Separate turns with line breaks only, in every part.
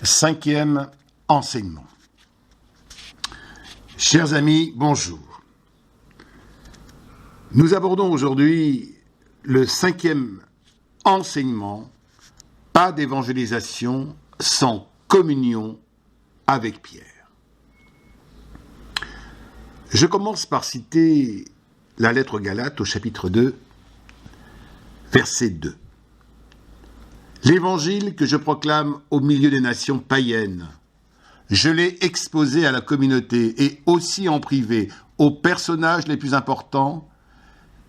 Cinquième enseignement. Chers amis, bonjour. Nous abordons aujourd'hui le cinquième enseignement, pas d'évangélisation sans communion avec Pierre. Je commence par citer la lettre aux Galates au chapitre 2, verset 2. L'évangile que je proclame au milieu des nations païennes, je l'ai exposé à la communauté et aussi en privé aux personnages les plus importants,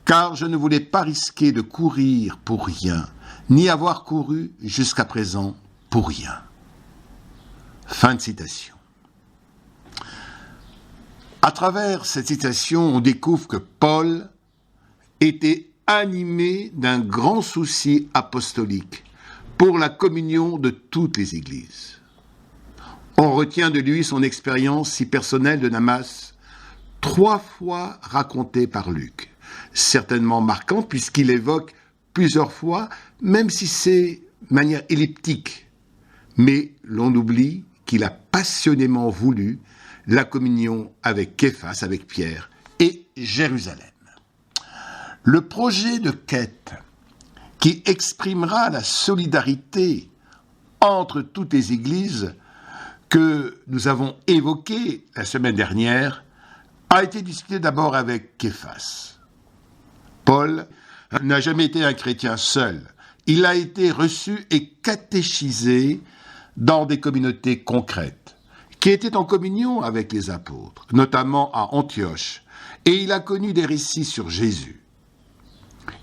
car je ne voulais pas risquer de courir pour rien, ni avoir couru jusqu'à présent pour rien. Fin de citation. À travers cette citation, on découvre que Paul était animé d'un grand souci apostolique pour la communion de toutes les églises. On retient de lui son expérience si personnelle de Damas, 3 fois racontée par Luc, certainement marquante puisqu'il évoque plusieurs fois, même si c'est de manière elliptique. Mais l'on oublie qu'il a passionnément voulu la communion avec Képhas, avec Pierre et Jérusalem. Le projet de quête qui exprimera la solidarité entre toutes les églises que nous avons évoqué la semaine dernière, a été discuté d'abord avec Képhas. Paul n'a jamais été un chrétien seul. Il a été reçu et catéchisé dans des communautés concrètes, qui étaient en communion avec les apôtres, notamment à Antioche, et il a connu des récits sur Jésus.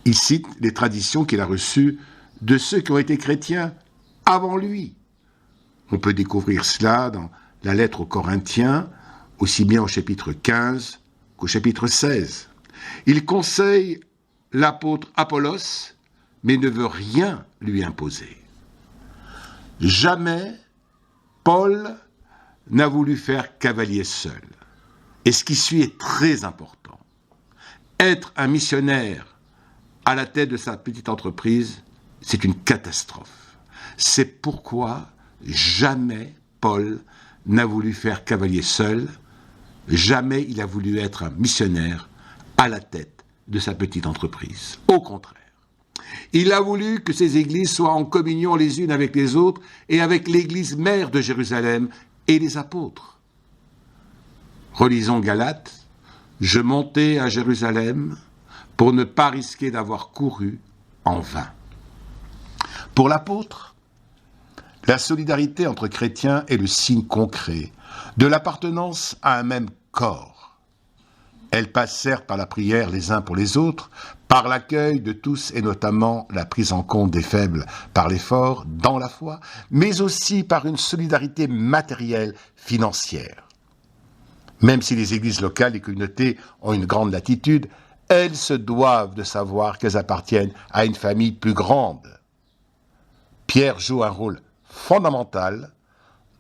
Il cite les traditions qu'il a reçues de ceux qui ont été chrétiens avant lui. On peut découvrir cela dans la lettre aux Corinthiens, aussi bien au chapitre 15 qu'au chapitre 16. Il conseille l'apôtre Apollos, mais ne veut rien lui imposer. Jamais Paul n'a voulu faire cavalier seul. Et ce qui suit est très important. Être un missionnaire à la tête de sa petite entreprise, c'est une catastrophe. C'est pourquoi jamais Paul n'a voulu faire cavalier seul, jamais il a voulu être un missionnaire à la tête de sa petite entreprise. Au contraire, il a voulu que ces églises soient en communion les unes avec les autres et avec l'église mère de Jérusalem et les apôtres. Relisons Galates, « Je montai à Jérusalem pour ne pas risquer d'avoir couru en vain. » Pour l'apôtre, la solidarité entre chrétiens est le signe concret de l'appartenance à un même corps. Elle passe certes par la prière les uns pour les autres, par l'accueil de tous et notamment la prise en compte des faibles par l'effort dans la foi, mais aussi par une solidarité matérielle, financière. Même si les églises locales et communautés ont une grande latitude, elles se doivent de savoir qu'elles appartiennent à une famille plus grande. Pierre joue un rôle fondamental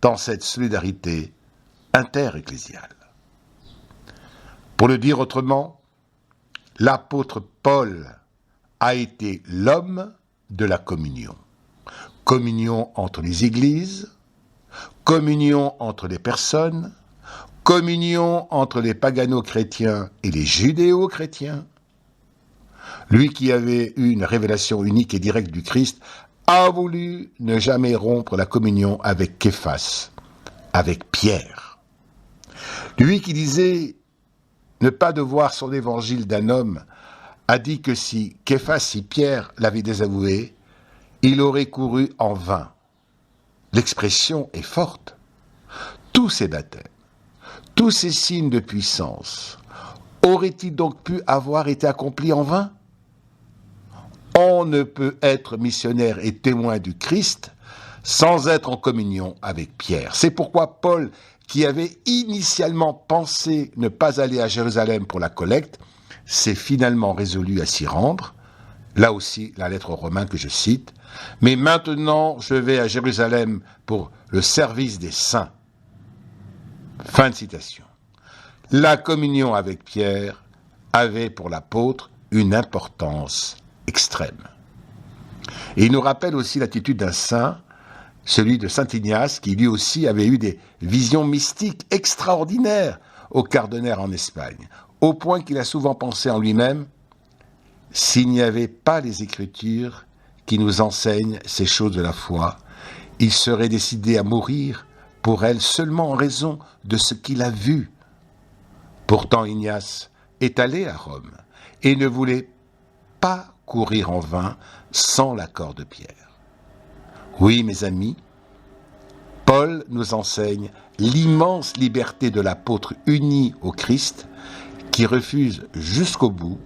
dans cette solidarité inter-ecclésiale. Pour le dire autrement, l'apôtre Paul a été l'homme de la communion. Communion entre les églises, communion entre les personnes, communion entre les pagano-chrétiens et les judéo-chrétiens. Lui qui avait eu une révélation unique et directe du Christ a voulu ne jamais rompre la communion avec Képhas, avec Pierre. Lui qui disait ne pas devoir son évangile d'un homme a dit que si Képhas, si Pierre l'avait désavoué, il aurait couru en vain. L'expression est forte. Tous ces baptêmes, tous ces signes de puissance, auraient-ils donc pu avoir été accomplis en vain ? On ne peut être missionnaire et témoin du Christ sans être en communion avec Pierre. C'est pourquoi Paul, qui avait initialement pensé ne pas aller à Jérusalem pour la collecte, s'est finalement résolu à s'y rendre. Là aussi, la lettre aux Romains que je cite. Mais maintenant, je vais à Jérusalem pour le service des saints. Fin de citation. La communion avec Pierre avait pour l'apôtre une importance extrême. Et il nous rappelle aussi l'attitude d'un saint, celui de saint Ignace, qui lui aussi avait eu des visions mystiques extraordinaires au Cardonner en Espagne, au point qu'il a souvent pensé en lui-même « S'il n'y avait pas les Écritures qui nous enseignent ces choses de la foi, il serait décidé à mourir pour elles seulement en raison de ce qu'il a vu. » Pourtant Ignace est allé à Rome et ne voulait pas courir en vain sans l'accord de Pierre. Oui, mes amis, Paul nous enseigne l'immense liberté de l'apôtre uni au Christ qui refuse jusqu'au bout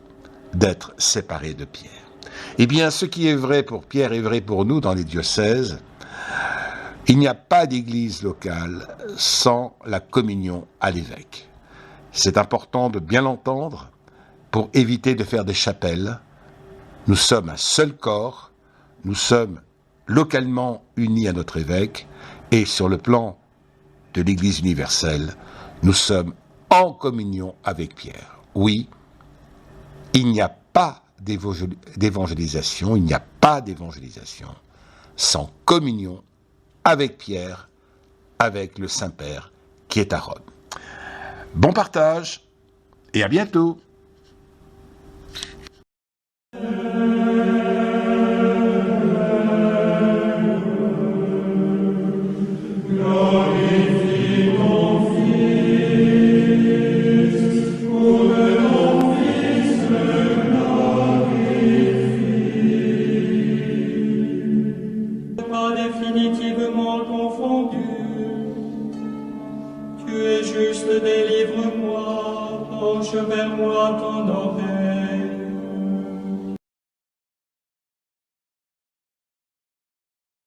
d'être séparé de Pierre. Eh bien, ce qui est vrai pour Pierre est vrai pour nous dans les diocèses. Il n'y a pas d'église locale sans la communion à l'évêque. C'est important de bien l'entendre pour éviter de faire des chapelles. Nous sommes un seul corps, nous sommes localement unis à notre évêque et sur le plan de l'Église universelle, nous sommes en communion avec Pierre. Oui, il n'y a pas d'évangélisation, sans communion avec Pierre, avec le Saint-Père qui est à Rome. Bon partage et à bientôt.
Définitivement confondu, tu es juste, délivre-moi, penche vers moi ton oreille.